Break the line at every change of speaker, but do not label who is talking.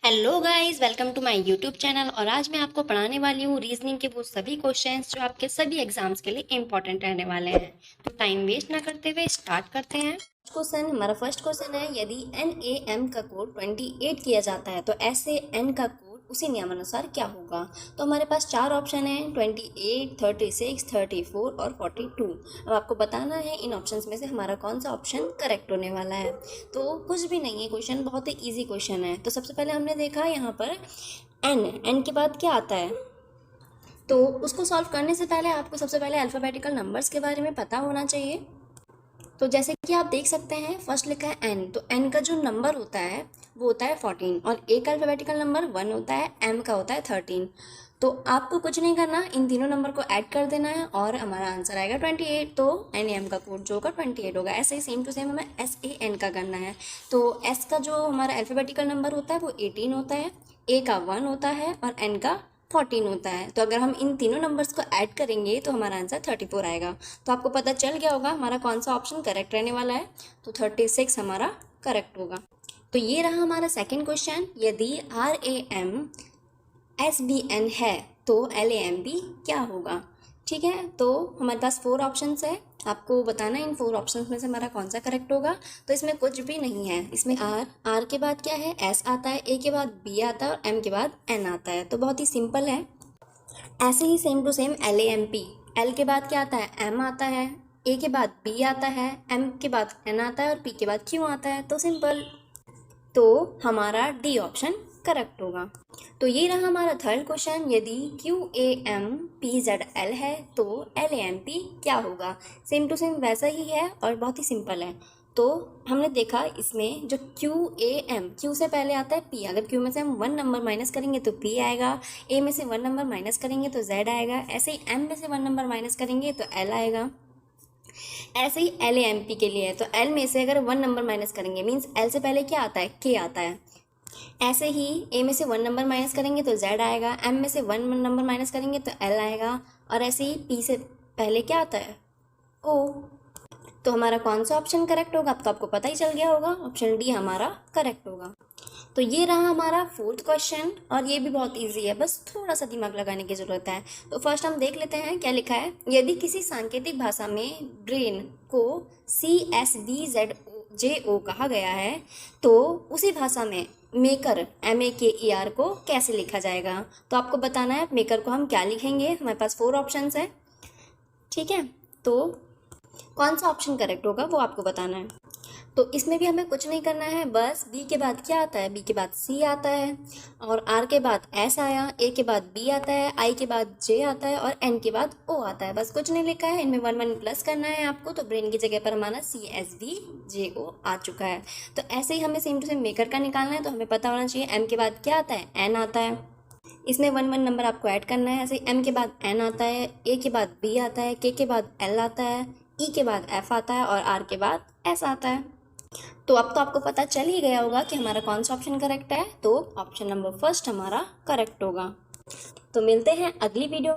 Hello guys, welcome to my YouTube channel. और आज मैं आपको पढ़ाने वाली हूँ रीजनिंग के वो सभी क्वेश्चंस जो आपके सभी एग्जाम्स के लिए इंपॉर्टेंट रहने वाले हैं। तो टाइम वेस्ट ना करते हुए स्टार्ट करते हैं। क्वेश्चन हमारा फर्स्ट क्वेश्चन है, यदि NaM का कोड 28 किया जाता है तो ऐसे N का कोड उसी नियमानुसार क्या होगा। तो हमारे पास चार ऑप्शन है, 28, 36, 34 और 42। अब आपको बताना है इन ऑप्शंस में से हमारा कौन सा ऑप्शन करेक्ट होने वाला है। तो कुछ भी नहीं है, क्वेश्चन बहुत ही इजी क्वेश्चन है। तो सबसे पहले हमने देखा यहाँ पर एन के बाद क्या आता है, तो उसको सॉल्व करने से पहले आपको सबसे पहले अल्फ़ाबेटिकल नंबर्स के बारे में पता होना चाहिए। तो जैसे कि आप देख सकते हैं फर्स्ट लिखा है एन, तो एन का जो नंबर होता है वो होता है 14 और ए का अल्फ़ाबेटिकल नंबर 1 होता है, एम का होता है 13। तो आपको कुछ नहीं करना, इन तीनों नंबर को ऐड कर देना है और हमारा आंसर आएगा 28। तो एन एम का कोड जो होगा 28 होगा। ऐसे ही सेम टू सेम हमें SAN का करना है। तो एस का जो हमारा अल्फ़ाबेटिकल नंबर होता है वो 18 होता है, ए का 1 होता है और एन का 14 होता है। तो अगर हम इन तीनों नंबर्स को ऐड करेंगे तो हमारा आंसर 34 आएगा। तो आपको पता चल गया होगा हमारा कौन सा ऑप्शन करेक्ट रहने वाला है। तो 36 हमारा करेक्ट होगा। तो ये रहा हमारा सेकंड क्वेश्चन, यदि RAM SBN है तो LAMB क्या होगा। ठीक है, तो हमारे पास 4 ऑप्शंस है, आपको बताना है इन 4 ऑप्शंस में से हमारा कौन सा करेक्ट होगा। तो इसमें कुछ भी नहीं है, इसमें आर के बाद क्या है, S आता है, ए के बाद B आता है और M के बाद N आता है। तो बहुत ही सिंपल है। ऐसे ही same to same LAMP, L के बाद क्या आता है, M आता है, ए के बाद B आता है, M के बाद N आता है और P के बाद Q आता है। तो सिंपल, तो हमारा डी ऑप्शन करेक्ट होगा। तो ये रहा हमारा थर्ड क्वेश्चन, यदि QAMPZL है तो LAMP क्या होगा। सेम टू सेम वैसा ही है और बहुत ही सिंपल है। तो हमने देखा इसमें जो QAM, Q से पहले आता है P, अगर Q में से हम 1 नंबर माइनस करेंगे तो P आएगा, A में से 1 नंबर माइनस करेंगे तो Z आएगा, ऐसे ही M में से 1 नंबर माइनस करेंगे तो L आएगा। ऐसे ही LAMP के लिए है, तो L में से अगर 1 नंबर माइनस करेंगे मीन्स L से पहले क्या आता है, K आता है। ऐसे ही A में से 1 नंबर माइनस करेंगे तो Z आएगा, M में से 1 नंबर माइनस करेंगे तो L आएगा और ऐसे ही P से पहले क्या आता है, O। तो हमारा कौन सा ऑप्शन करेक्ट होगा, अब तो आपको पता ही चल गया होगा, ऑप्शन डी हमारा करेक्ट होगा। तो ये रहा हमारा फोर्थ क्वेश्चन और ये भी बहुत इजी है, बस थोड़ा सा दिमाग लगाने की ज़रूरत है। तो फर्स्ट हम देख लेते हैं क्या लिखा है, यदि किसी सांकेतिक भाषा में ब्रेन को CSBZO कहा गया है तो उसी भाषा में मेकर MAKER को कैसे लिखा जाएगा। तो आपको बताना है मेकर को हम क्या लिखेंगे। हमारे पास 4 ऑप्शंस है, ठीक है, तो कौन सा ऑप्शन करेक्ट होगा वो आपको बताना है। तो इसमें भी हमें कुछ नहीं करना है, बस B के बाद क्या आता है, B के बाद C आता है और R के बाद S आया, A के बाद B आता है, I के बाद J आता है और N के बाद O आता है। बस कुछ नहीं लिखा है, इनमें 1 1 प्लस करना है आपको। तो ब्रेन की जगह पर हमारा CSBJO आ चुका है। तो ऐसे ही हमें सेम टू सेम मेकर का निकालना है। तो हमें पता होना चाहिए M के बाद क्या आता है, N आता है, इसमें 1 1 नंबर आपको ऐड करना है। ऐसे M के बाद N आता है, A के बाद B आता है, K के बाद L आता है, E के बाद F आता है और R के बाद S आता है। तो अब तो आपको पता चल ही गया होगा कि हमारा कौन सा ऑप्शन करेक्ट है। तो ऑप्शन नंबर फर्स्ट हमारा करेक्ट होगा। तो मिलते हैं अगली वीडियो